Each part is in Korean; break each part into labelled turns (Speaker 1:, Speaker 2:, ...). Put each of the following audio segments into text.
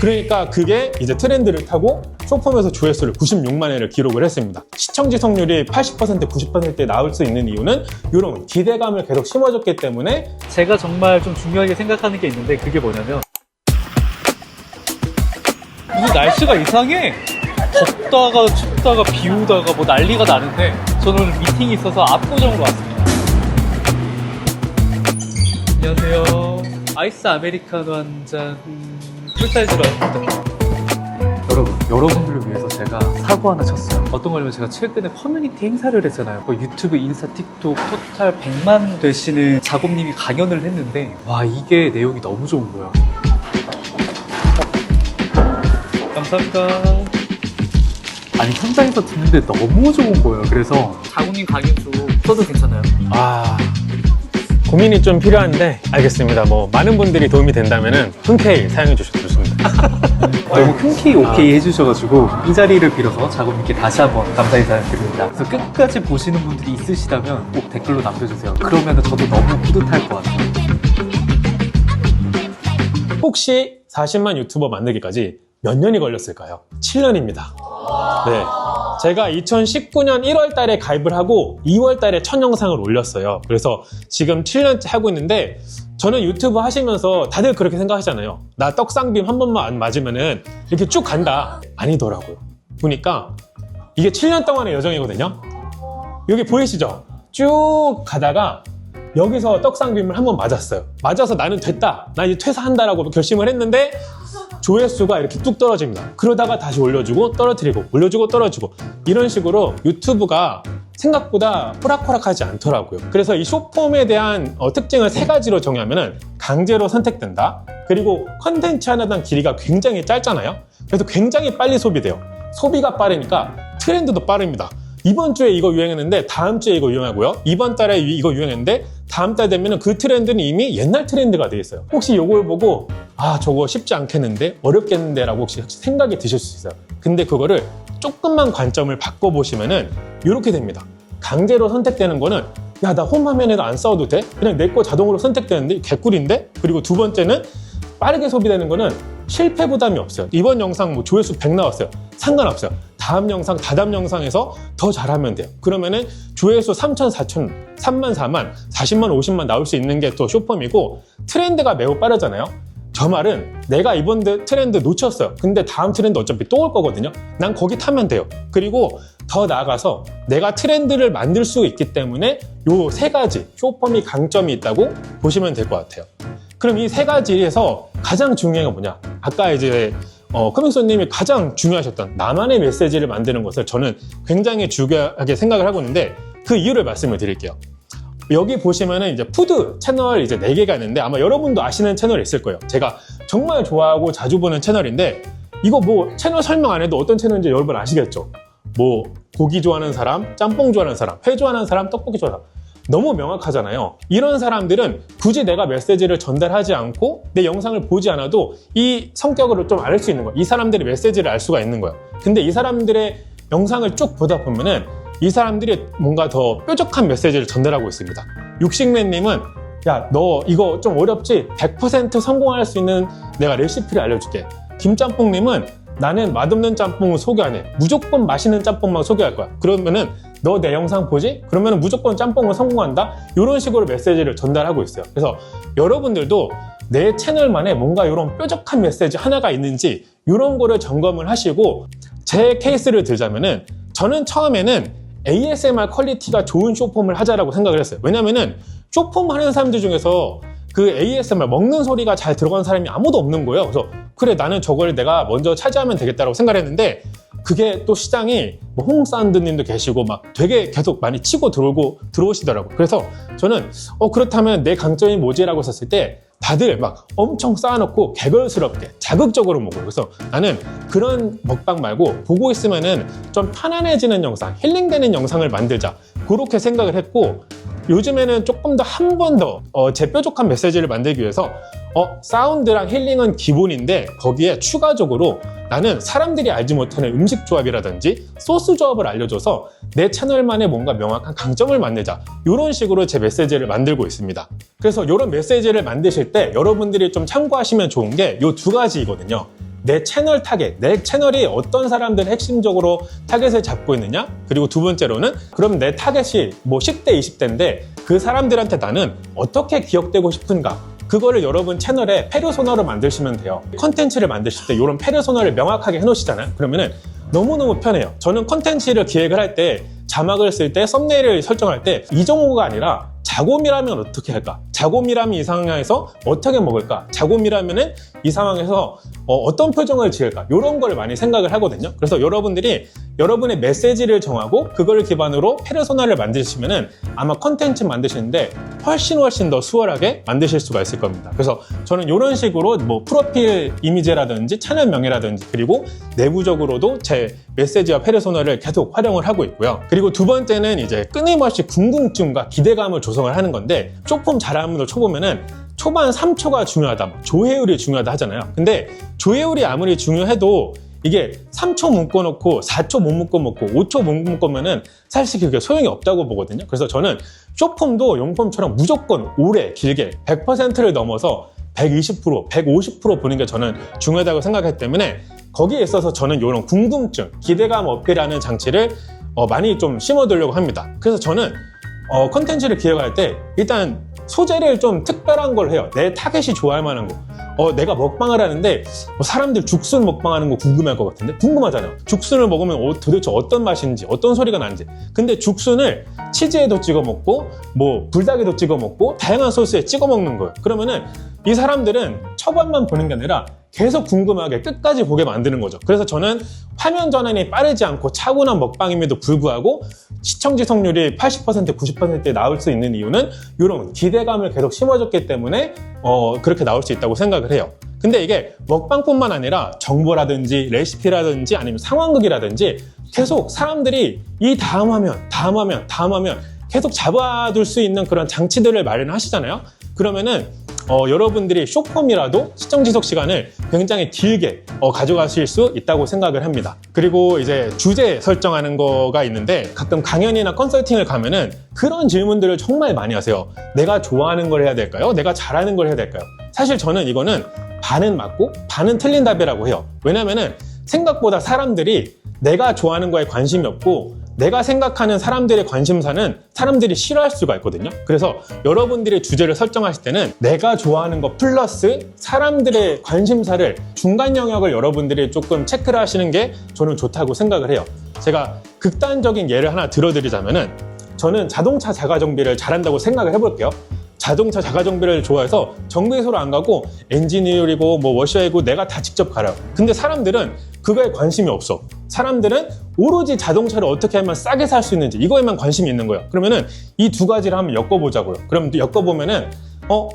Speaker 1: 그러니까 그게 이제 트렌드를 타고 쇼폼에서 조회수를 96만 회를 기록을 했습니다. 시청 지속률이 80% 90%에 나올 수 있는 이유는 이런 기대감을 계속 심어줬기 때문에.
Speaker 2: 제가 정말 좀 중요하게 생각하는 게 있는데, 그게 뭐냐면 오늘 날씨가 이상해. 덥다가 춥다가 비 오다가 뭐 난리가 나는데, 저는 오늘 미팅이 있어서 압구정으로 왔습니다. 안녕하세요. 아이스 아메리카노 한 잔 풀사이즈로 왔습니다. 여러분들을 위해서 제가 사고 하나 쳤어요. 어떤 거냐면, 제가 최근에 커뮤니티 행사를 했잖아요. 유튜브, 인스타, 틱톡 토탈 100만 되시는 작업님이 강연을 했는데, 와, 이게 내용이 너무 좋은 거야. 감사합니다. 아니, 현장에서 듣는데 너무 좋은 거예요. 그래서 작업님 강연 좀 써도 괜찮아요?
Speaker 1: 고민이 좀 필요한데 알겠습니다. 뭐 많은 분들이 도움이 된다면은 흔쾌히 사용해 주셔도 좋습니다.
Speaker 2: 너무 흔쾌히 오케이 해주셔가지고 이 자리를 빌어서 작업님께 다시 한번 감사 인사드립니다. 그래서 끝까지 보시는 분들이 있으시다면 꼭 댓글로 남겨주세요. 그러면 저도 너무 뿌듯할 것 같아요.
Speaker 1: 혹시 40만 유튜버 만들기까지 몇 년이 걸렸을까요? 7년입니다. 네. 제가 2019년 1월 달에 가입을 하고 2월 달에 첫 영상을 올렸어요. 그래서 지금 7년째 하고 있는데, 저는 유튜브 하시면서 다들 그렇게 생각하잖아요. 나 떡상빔 한 번만 안 맞으면은 이렇게 쭉 간다. 아니더라고요. 보니까 이게 7년 동안의 여정이거든요. 여기 보이시죠? 쭉 가다가 여기서 떡상빔을 한 번 맞았어요. 맞아서 나는 됐다. 나 이제 퇴사한다라고 결심을 했는데, 조회수가 이렇게 뚝 떨어집니다. 그러다가 다시 올려주고 떨어뜨리고 올려주고 떨어지고, 이런 식으로 유튜브가 생각보다 호락호락하지 않더라고요. 그래서 이 숏폼에 대한 특징을 3가지로 정의하면, 강제로 선택된다. 그리고 컨텐츠 하나당 길이가 굉장히 짧잖아요. 그래서 굉장히 빨리 소비돼요. 소비가 빠르니까 트렌드도 빠릅니다. 이번 주에 이거 유행했는데 다음 주에 이거 유행하고요. 이번 달에 이거 유행했는데 다음 달 되면 그 트렌드는 이미 옛날 트렌드가 돼 있어요. 혹시 이걸 보고 저거 쉽지 않겠는데, 어렵겠는데 라고 혹시 생각이 드실 수 있어요. 근데 그거를 조금만 관점을 바꿔보시면은 이렇게 됩니다. 강제로 선택되는 거는, 야, 나 홈 화면에도 안 써도 돼? 그냥 내 거 자동으로 선택되는데 개꿀인데? 그리고 두 번째는 빠르게 소비되는 거는 실패 부담이 없어요. 이번 영상 뭐 조회수 100 나왔어요. 상관없어요. 다음 영상, 다다음 영상에서 더 잘하면 돼요. 그러면은 조회수 3천, 4천, 3만, 4만, 40만, 50만 나올 수 있는 게 또 숏폼이고, 트렌드가 매우 빠르잖아요. 저 말은 내가 이번 트렌드 놓쳤어요. 근데 다음 트렌드 어차피 또 올 거거든요. 난 거기 타면 돼요. 그리고 더 나아가서 내가 트렌드를 만들 수 있기 때문에 요 3가지 숏폼이 강점이 있다고 보시면 될 것 같아요. 그럼 이 3가지에서 가장 중요한 건 뭐냐? 아까 이제 커밍손님이 가장 중요하셨던 나만의 메시지를 만드는 것을 저는 굉장히 중요하게 생각을 하고 있는데, 그 이유를 말씀을 드릴게요. 여기 보시면은 이제 푸드 채널 이제 4개가 있는데, 아마 여러분도 아시는 채널이 있을 거예요. 제가 정말 좋아하고 자주 보는 채널인데, 이거 뭐 채널 설명 안 해도 어떤 채널인지 여러분 아시겠죠? 뭐 고기 좋아하는 사람, 짬뽕 좋아하는 사람, 회 좋아하는 사람, 떡볶이 좋아하는 사람. 너무 명확하잖아요. 이런 사람들은 굳이 내가 메시지를 전달하지 않고 내 영상을 보지 않아도 이 성격으로 좀 알 수 있는 거예요. 이 사람들의 메시지를 알 수가 있는 거예요. 근데 이 사람들의 영상을 쭉 보다 보면은 이 사람들이 뭔가 더 뾰족한 메시지를 전달하고 있습니다. 육식맨님은, 야, 너 이거 좀 어렵지? 100% 성공할 수 있는 내가 레시피를 알려줄게. 김짬뽕님은, 나는 맛없는 짬뽕을 소개 안 해. 무조건 맛있는 짬뽕만 소개할 거야. 그러면은 너 내 영상 보지? 그러면은 무조건 짬뽕을 성공한다? 이런 식으로 메시지를 전달하고 있어요. 그래서 여러분들도 내 채널만에 뭔가 이런 뾰족한 메시지 하나가 있는지 이런 거를 점검을 하시고, 제 케이스를 들자면은, 저는 처음에는 ASMR 퀄리티가 좋은 숏폼을 하자라고 생각을 했어요. 왜냐면은 숏폼 하는 사람들 중에서 그 ASMR 먹는 소리가 잘 들어간 사람이 아무도 없는 거예요. 그래서 그래, 나는 저걸 내가 먼저 차지하면 되겠다고 생각을 했는데, 그게 또 시장이 뭐 홍사운드님도 계시고 막 되게 계속 많이 치고 들어오시더라고요. 그래서 저는 그렇다면 내 강점이 뭐지라고 했을 때, 다들 막 엄청 쌓아놓고 개걸스럽게 자극적으로 먹어요. 그래서 나는 그런 먹방 말고 보고 있으면은 좀 편안해지는 영상, 힐링되는 영상을 만들자, 그렇게 생각을 했고, 요즘에는 조금 더 한 번 더 제 뾰족한 메시지를 만들기 위해서 사운드랑 힐링은 기본인데, 거기에 추가적으로 나는 사람들이 알지 못하는 음식 조합이라든지 소스 조합을 알려줘서 내 채널만의 뭔가 명확한 강점을 만들자, 이런 식으로 제 메시지를 만들고 있습니다. 그래서 이런 메시지를 만드실 때 여러분들이 좀 참고하시면 좋은 게 이 2가지이거든요. 내 채널 타겟, 내 채널이 어떤 사람들을 핵심적으로 타겟을 잡고 있느냐? 그리고 두 번째로는 그럼 내 타겟이 뭐 10대, 20대인데 그 사람들한테 나는 어떻게 기억되고 싶은가? 그거를 여러분 채널에 페르소나로 만드시면 돼요. 컨텐츠를 만드실 때 이런 페르소나를 명확하게 해놓으시잖아요. 그러면은 너무너무 편해요. 저는 컨텐츠를 기획을 할 때 자막을 쓸 때 썸네일을 설정할 때 이정호가 아니라 자곰이라면 어떻게 할까? 자곰이라면 이 상황에서 어떻게 먹을까? 자곰이라면은 이 상황에서 어떤 표정을 지을까? 이런 걸 많이 생각을 하거든요. 그래서 여러분들이 여러분의 메시지를 정하고 그걸 기반으로 페르소나를 만드시면은 아마 컨텐츠 만드시는데 훨씬 더 수월하게 만드실 수가 있을 겁니다. 그래서 저는 이런 식으로 뭐 프로필 이미지라든지 채널명이라든지 그리고 내부적으로도 제 메시지와 페르소나를 계속 활용을 하고 있고요. 그리고 두 번째는 이제 끊임없이 궁금증과 기대감을 조성을 하는 건데 조금 잘하는 분들 쳐보면은 초반 3초가 중요하다, 조회율이 중요하다 하잖아요. 근데 조회율이 아무리 중요해도 이게 3초 묶어놓고 4초 못 묶어놓고 5초 못 묶으면은 사실 그게 소용이 없다고 보거든요. 그래서 저는 쇼폼도 용폼처럼 무조건 오래 길게 100%를 넘어서 120%, 150% 보는 게 저는 중요하다고 생각하기 때문에 거기에 있어서 저는 이런 궁금증, 기대감 어필하는 장치를 많이 좀 심어두려고 합니다. 그래서 저는 컨텐츠를 기획할 때 일단 소재를 좀 특별한 걸 해요. 내 타겟이 좋아할 만한 거. 내가 먹방을 하는데 사람들 죽순 먹방하는 거 궁금할 것 같은데? 궁금하잖아요. 죽순을 먹으면 도대체 어떤 맛인지 어떤 소리가 나는지. 근데 죽순을 치즈에도 찍어 먹고 뭐 불닭에도 찍어 먹고 다양한 소스에 찍어 먹는 거예요. 그러면은 이 사람들은 초반만 보는 게 아니라 계속 궁금하게 끝까지 보게 만드는 거죠. 그래서 저는 화면 전환이 빠르지 않고 차분한 먹방임에도 불구하고 시청 지속률이 80%, 90%에 나올 수 있는 이유는 이런 기대감을 계속 심어줬기 때문에 그렇게 나올 수 있다고 생각을 해요. 근데 이게 먹방뿐만 아니라 정보라든지 레시피라든지 아니면 상황극이라든지 계속 사람들이 이 다음 화면 계속 잡아둘 수 있는 그런 장치들을 마련하시잖아요. 그러면은 여러분들이 쇼폼이라도 시청 지속 시간을 굉장히 길게 가져가실 수 있다고 생각을 합니다. 그리고 이제 주제 설정하는 거가 있는데 가끔 강연이나 컨설팅을 가면은 그런 질문들을 정말 많이 하세요. 내가 좋아하는 걸 해야 될까요? 내가 잘하는 걸 해야 될까요? 사실 저는 이거는 반은 맞고 반은 틀린 답이라고 해요. 왜냐면은 생각보다 사람들이 내가 좋아하는 거에 관심이 없고 내가 생각하는 사람들의 관심사는 사람들이 싫어할 수가 있거든요. 그래서 여러분들이 주제를 설정하실 때는 내가 좋아하는 거 플러스 사람들의 관심사를 중간 영역을 여러분들이 조금 체크를 하시는 게 저는 좋다고 생각을 해요. 제가 극단적인 예를 하나 들어드리자면은 저는 자동차 자가정비를 잘한다고 생각을 해볼게요. 자동차 자가정비를 좋아해서 정비소로 안 가고 엔지니어리고 뭐 워셔이고 내가 다 직접 갈아요. 근데 사람들은 그거에 관심이 없어. 사람들은 오로지 자동차를 어떻게 하면 싸게 살 수 있는지 이거에만 관심이 있는 거예요. 그러면은 이 두 가지를 한번 엮어보자고요. 그럼 엮어보면은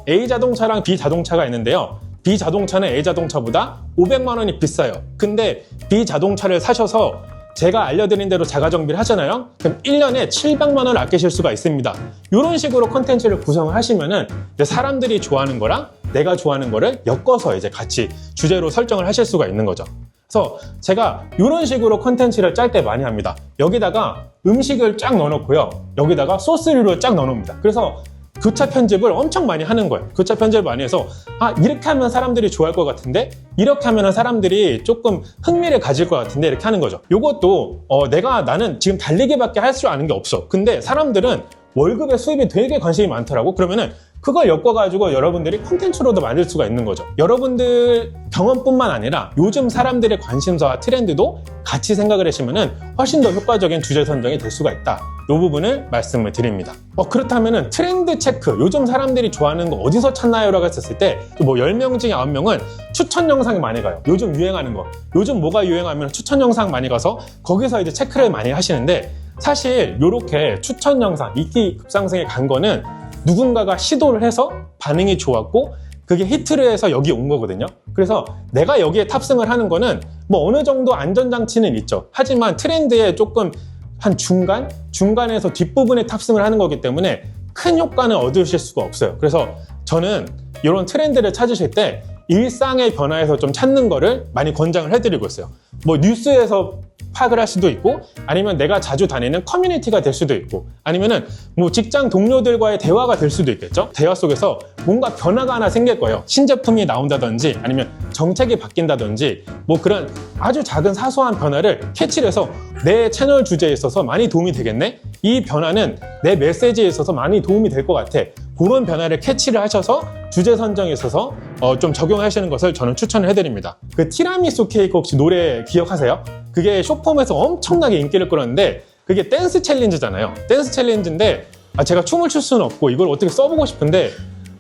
Speaker 1: A 자동차랑 B 자동차가 있는데요. B 자동차는 A 자동차보다 500만 원이 비싸요. 근데 B 자동차를 사셔서 제가 알려드린 대로 자가정비를 하잖아요. 그럼 1년에 700만 원을 아끼실 수가 있습니다. 이런 식으로 컨텐츠를 구성을 하시면은 사람들이 좋아하는 거랑 내가 좋아하는 거를 엮어서 이제 같이 주제로 설정을 하실 수가 있는 거죠. 그래서 제가 이런 식으로 컨텐츠를 짤 때 많이 합니다. 여기다가 음식을 쫙 넣어놓고요. 여기다가 소스류를 쫙 넣어놓습니다. 그래서 교차 편집을 엄청 많이 하는 거예요. 교차 편집을 많이 해서 이렇게 하면 사람들이 좋아할 것 같은데 이렇게 하면 사람들이 조금 흥미를 가질 것 같은데 이렇게 하는 거죠. 이것도 나는 지금 달리기밖에 할 줄 아는 게 없어. 근데 사람들은 월급의 수입이 되게 관심이 많더라고. 그러면은 그걸 엮어가지고 여러분들이 콘텐츠로도 만들 수가 있는 거죠. 여러분들 경험뿐만 아니라 요즘 사람들의 관심사와 트렌드도 같이 생각을 하시면은 훨씬 더 효과적인 주제 선정이 될 수가 있다. 이 부분을 말씀을 드립니다. 그렇다면은 트렌드 체크, 요즘 사람들이 좋아하는 거 어디서 찾나요? 라고 했었을 때 뭐 10명 중에 9명은 추천 영상이 많이 가요. 요즘 유행하는 거. 요즘 뭐가 유행하면 추천 영상 많이 가서 거기서 이제 체크를 많이 하시는데 사실 이렇게 추천 영상, 인기 급상승에 간 거는 누군가가 시도를 해서 반응이 좋았고 그게 히트를 해서 여기 온 거거든요. 그래서 내가 여기에 탑승을 하는 거는 뭐 어느 정도 안전장치는 있죠. 하지만 트렌드에 조금 한 중간에서 뒷부분에 탑승을 하는 거기 때문에 큰 효과는 얻으실 수가 없어요. 그래서 저는 이런 트렌드를 찾으실 때 일상의 변화에서 좀 찾는 거를 많이 권장을 해드리고 있어요. 뭐 뉴스에서 파악을 할 수도 있고, 아니면 내가 자주 다니는 커뮤니티가 될 수도 있고, 아니면은 뭐 직장 동료들과의 대화가 될 수도 있겠죠. 대화 속에서 뭔가 변화가 하나 생길 거예요. 신제품이 나온다든지 아니면 정책이 바뀐다든지 뭐 그런 아주 작은 사소한 변화를 캐치를 해서 내 채널 주제에 있어서 많이 도움이 되겠네? 이 변화는 내 메시지에 있어서 많이 도움이 될 것 같아. 그런 변화를 캐치를 하셔서 주제 선정에 있어서 좀 적용하시는 것을 저는 추천을 해드립니다. 그 티라미수 케이크 혹시 노래 기억하세요? 그게 쇼폼에서 엄청나게 인기를 끌었는데 그게 댄스 챌린지잖아요. 댄스 챌린지인데 제가 춤을 출 수는 없고 이걸 어떻게 써보고 싶은데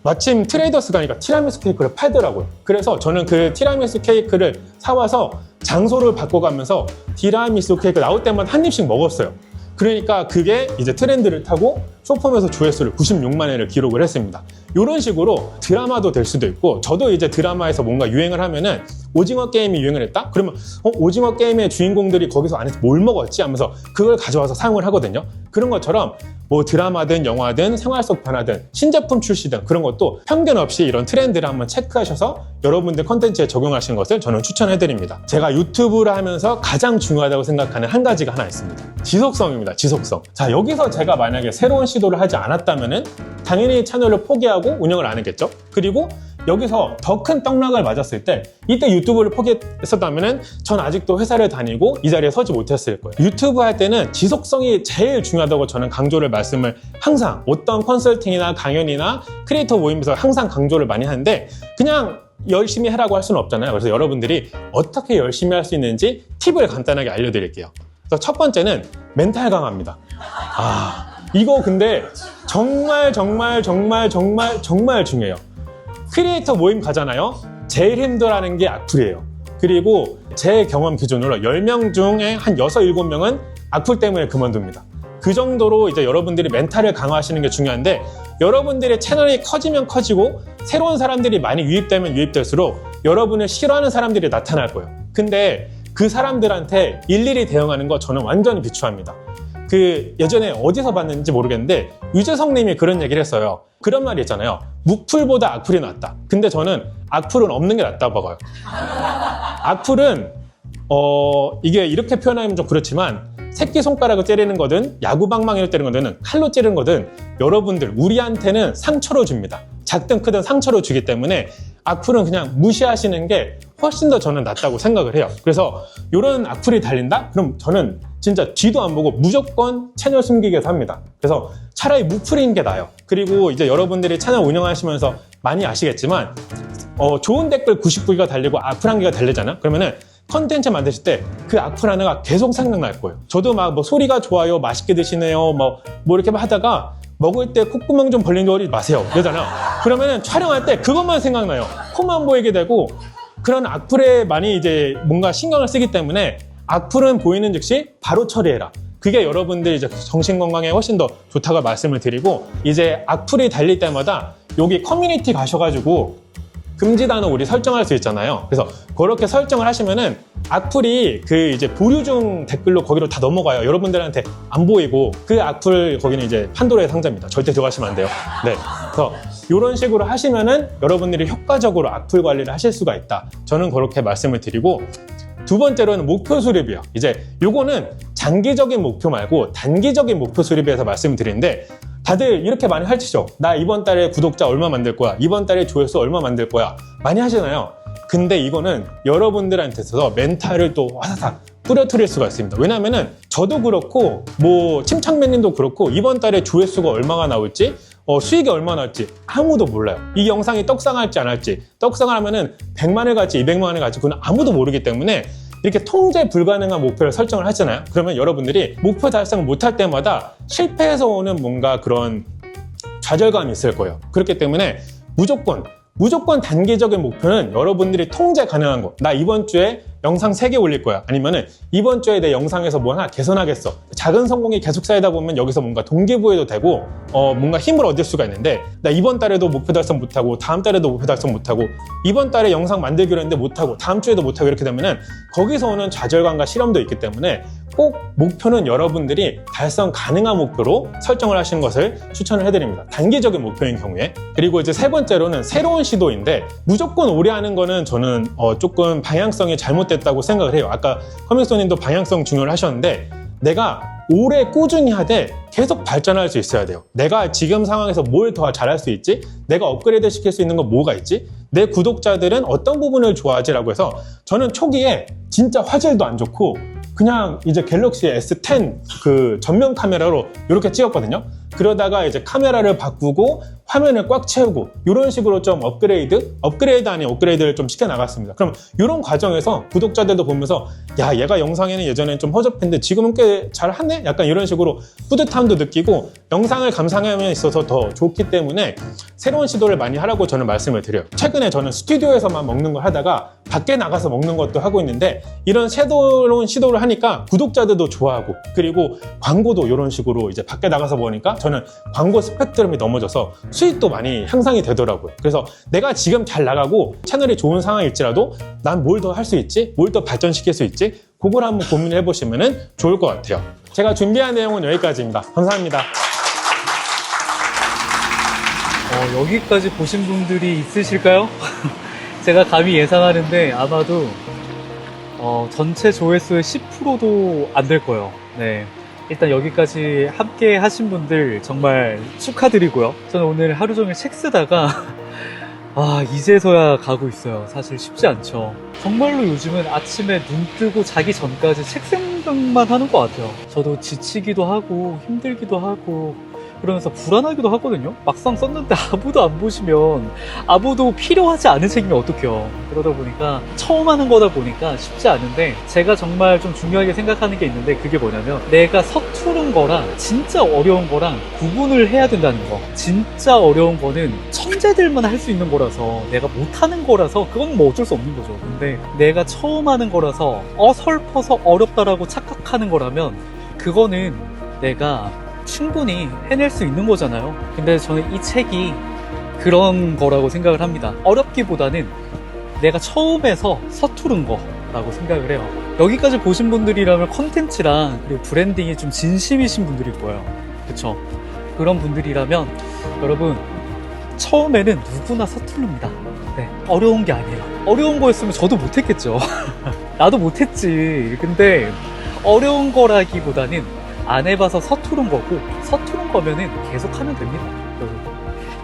Speaker 1: 마침 트레이더스 가니까 티라미수 케이크를 팔더라고요. 그래서 저는 그 티라미수 케이크를 사와서 장소를 바꿔가면서 티라미수 케이크 나올 때만 한 입씩 먹었어요. 그러니까 그게 이제 트렌드를 타고 쇼폼에서 조회수를 96만 회를 기록을 했습니다. 이런 식으로 드라마도 될 수도 있고, 저도 이제 드라마에서 뭔가 유행을 하면은 오징어 게임이 유행을 했다? 그러면 오징어 게임의 주인공들이 거기서 안에서 뭘 먹었지? 하면서 그걸 가져와서 사용을 하거든요. 그런 것처럼 뭐 드라마든 영화든 생활 속 변화든 신제품 출시든 그런 것도 편견 없이 이런 트렌드를 한번 체크하셔서 여러분들 컨텐츠에 적용하시는 것을 저는 추천해드립니다. 제가 유튜브를 하면서 가장 중요하다고 생각하는 한 가지가 하나 있습니다. 지속성입니다. 지속성. 자, 여기서 제가 만약에 새로운 시도를 하지 않았다면은 당연히 채널을 포기하고 운영을 안 했겠죠. 그리고 여기서 더 큰 떡락을 맞았을 때 이때 유튜브를 포기했었다면은 전 아직도 회사를 다니고 이 자리에 서지 못했을 거예요. 유튜브 할 때는 지속성이 제일 중요하다고 저는 강조를 말씀을 항상 어떤 컨설팅이나 강연이나 크리에이터 모임에서 항상 강조를 많이 하는데 그냥 열심히 하라고 할 수는 없잖아요. 그래서 여러분들이 어떻게 열심히 할 수 있는지 팁을 간단하게 알려드릴게요. 그래서 첫 번째는 멘탈 강화입니다. 이거 근데 정말 중요해요. 크리에이터 모임 가잖아요. 제일 힘들어하는 게 악플이에요. 그리고 제 경험 기준으로 10명 중에 한 6, 7명은 악플 때문에 그만둡니다. 그 정도로 이제 여러분들이 멘탈을 강화하시는 게 중요한데, 여러분들의 채널이 커지면 커지고 새로운 사람들이 많이 유입되면 유입될수록 여러분을 싫어하는 사람들이 나타날 거예요. 근데 그 사람들한테 일일이 대응하는 거 저는 완전히 비추합니다. 그 예전에 어디서 봤는지 모르겠는데 유재석 님이 그런 얘기를 했어요. 그런 말이 있잖아요. 무풀보다 악플이 낫다. 근데 저는 악플은 없는 게 낫다고 봐요. 악플은 이게 이렇게 표현하면 좀 그렇지만 새끼손가락을 찌르는 거든 야구방망이를 때리는 거든 칼로 찌르는 거든 여러분들 우리한테는 상처로 줍니다. 작든 크든 상처로 주기 때문에 악플은 그냥 무시하시는 게 훨씬 더 저는 낫다고 생각을 해요. 그래서 이런 악플이 달린다? 그럼 저는 진짜 뒤도 안 보고 무조건 채널 숨기게 해서 합니다. 그래서 차라리 무풀인 게 나아요. 그리고 이제 여러분들이 채널 운영하시면서 많이 아시겠지만 좋은 댓글 99개가 달리고 악플 1개가 달리잖아? 그러면은 컨텐츠 만드실 때 그 악플 하나가 계속 생각날 거예요. 저도 막 뭐 소리가 좋아요, 맛있게 드시네요, 뭐 이렇게 하다가 먹을 때 콧구멍 좀 벌린 거 하지 마세요. 이러잖아요. 그러면은 촬영할 때 그것만 생각나요. 코만 보이게 되고 그런 악플에 많이 이제 뭔가 신경을 쓰기 때문에 악플은 보이는 즉시 바로 처리해라. 그게 여러분들 이제 정신 건강에 훨씬 더 좋다고 말씀을 드리고, 이제 악플이 달릴 때마다 여기 커뮤니티 가셔가지고 금지 단어 우리 설정할 수 있잖아요. 그래서 그렇게 설정을 하시면은 악플이 그 이제 보류 중 댓글로 거기로 다 넘어가요. 여러분들한테 안 보이고 그 악플 거기는 이제 판도라의 상자입니다. 절대 들어가시면 안 돼요. 네. 그래서 이런 식으로 하시면은 여러분들이 효과적으로 악플 관리를 하실 수가 있다. 저는 그렇게 말씀을 드리고, 두 번째로는 목표 수립이요. 이제 요거는 장기적인 목표 말고 단기적인 목표 수립에 대해서 말씀을 드리는데, 다들 이렇게 많이 하시죠. 나 이번 달에 구독자 얼마 만들 거야. 이번 달에 조회수 얼마 만들 거야. 많이 하시잖아요. 근데 이거는 여러분들한테서 멘탈을 또 화사삭 뿌려트릴 수가 있습니다. 왜냐면은 저도 그렇고 뭐 침착맨님도 그렇고 이번 달에 조회수가 얼마가 나올지 수익이 얼마나 나올지 아무도 몰라요. 이 영상이 떡상할지 안 할지, 떡상을 하면은 100만을 갈지 200만을 갈지 그건 아무도 모르기 때문에 이렇게 통제 불가능한 목표를 설정을 하잖아요. 그러면 여러분들이 목표 달성을 못할 때마다 실패해서 오는 뭔가 그런 좌절감이 있을 거예요. 그렇기 때문에 무조건 단기적인 목표는 여러분들이 통제 가능한 거. 나 이번 주에 영상 3개 올릴 거야. 아니면은 이번 주에 내 영상에서 뭐 하나 개선하겠어. 작은 성공이 계속 쌓이다 보면 여기서 뭔가 동기부여도 되고 뭔가 힘을 얻을 수가 있는데, 나 이번 달에도 목표 달성 못하고 다음 달에도 목표 달성 못하고 이번 달에 영상 만들기로 했는데 못하고 다음 주에도 못하고 이렇게 되면은 거기서 오는 좌절감과 실험도 있기 때문에 꼭 목표는 여러분들이 달성 가능한 목표로 설정을 하시는 것을 추천을 해드립니다. 단기적인 목표인 경우에. 그리고 이제 세 번째로는 새로운 시도인데, 무조건 오래 하는 거는 저는 조금 방향성이 잘못된 잘못됐다고 생각을 해요. 아까 커밍손님도 방향성 중요를 하셨는데 내가 오래 꾸준히 하되 계속 발전할 수 있어야 돼요. 내가 지금 상황에서 뭘 더 잘할 수 있지? 내가 업그레이드 시킬 수 있는 건 뭐가 있지? 내 구독자들은 어떤 부분을 좋아하지라고 해서 저는 초기에 진짜 화질도 안 좋고 그냥 이제 갤럭시 S10 그 전면 카메라로 이렇게 찍었거든요. 그러다가 이제 카메라를 바꾸고 화면을 꽉 채우고 이런 식으로 좀 업그레이드 아닌 업그레이드를 좀 시켜 나갔습니다. 그럼 이런 과정에서 구독자들도 보면서 야 얘가 영상에는 예전엔 좀 허접했는데 지금은 꽤 잘하네? 약간 이런 식으로 뿌듯함도 느끼고 영상을 감상함에 있어서 더 좋기 때문에 새로운 시도를 많이 하라고 저는 말씀을 드려요. 최근에 저는 스튜디오에서만 먹는 걸 하다가 밖에 나가서 먹는 것도 하고 있는데 이런 새로운 시도를 하니까 구독자들도 좋아하고 그리고 광고도 이런 식으로 이제 밖에 나가서 보니까 저는 광고 스펙트럼이 넘어져서 수익도 많이 향상이 되더라고요. 그래서 내가 지금 잘 나가고 채널이 좋은 상황일지라도 난 뭘 더 할 수 있지? 뭘 더 발전시킬 수 있지? 그걸 한번 고민해 보시면 좋을 것 같아요. 제가 준비한 내용은 여기까지입니다. 감사합니다.
Speaker 2: 여기까지 보신 분들이 있으실까요? 제가 감히 예상하는데 아마도 전체 조회수의 10%도 안 될 거예요. 네. 일단 여기까지 함께 하신 분들 정말 축하드리고요. 저는 오늘 하루 종일 책 쓰다가 이제서야 가고 있어요. 사실 쉽지 않죠. 정말로 요즘은 아침에 눈 뜨고 자기 전까지 책 생각만 하는 것 같아요. 저도 지치기도 하고 힘들기도 하고 그러면서 불안하기도 하거든요. 막상 썼는데 아무도 안 보시면 아무도 필요하지 않은 책이면 어떡해요. 그러다 보니까 처음 하는 거다 보니까 쉽지 않은데 제가 정말 좀 중요하게 생각하는 게 있는데 그게 뭐냐면 내가 서투른 거랑 진짜 어려운 거랑 구분을 해야 된다는 거. 진짜 어려운 거는 천재들만 할 수 있는 거라서 내가 못하는 거라서 그건 뭐 어쩔 수 없는 거죠. 근데 내가 처음 하는 거라서 어설퍼서 어렵다라고 착각하는 거라면 그거는 내가 충분히 해낼 수 있는 거잖아요. 근데 저는 이 책이 그런 거라고 생각을 합니다. 어렵기보다는 내가 처음에서 서투른 거라고 생각을 해요. 여기까지 보신 분들이라면 컨텐츠랑 그리고 브랜딩이 좀 진심이신 분들일 거예요. 그쵸? 그런 분들이라면 여러분 처음에는 누구나 서투릅니다. 네, 어려운 게 아니에요. 어려운 거였으면 저도 못했겠죠. 나도 못했지. 근데 어려운 거라기보다는 안 해봐서 서투른 거고 서투른 거면은 계속 하면 됩니다. 여러분.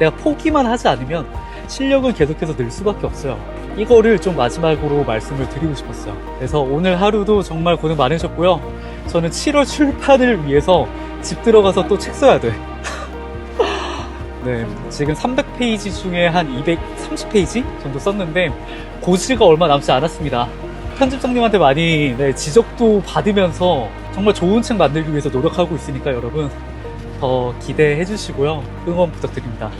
Speaker 2: 내가 포기만 하지 않으면 실력은 계속해서 늘 수밖에 없어요. 이거를 좀 마지막으로 말씀을 드리고 싶었어요. 그래서 오늘 하루도 정말 고생 많으셨고요. 저는 7월 출판을 위해서 집 들어가서 또 책 써야 돼. 네, 지금 300페이지 중에 한 230페이지 정도 썼는데 고지가 얼마 남지 않았습니다. 편집장님한테 많이 지적도 받으면서 정말 좋은 책 만들기 위해서 노력하고 있으니까 여러분 더 기대해 주시고요. 응원 부탁드립니다.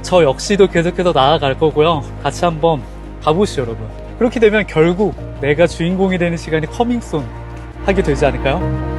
Speaker 2: 저 역시도 계속해서 나아갈 거고요. 같이 한번 가보시죠 여러분. 그렇게 되면 결국 내가 주인공이 되는 시간이 커밍순 하게 되지 않을까요?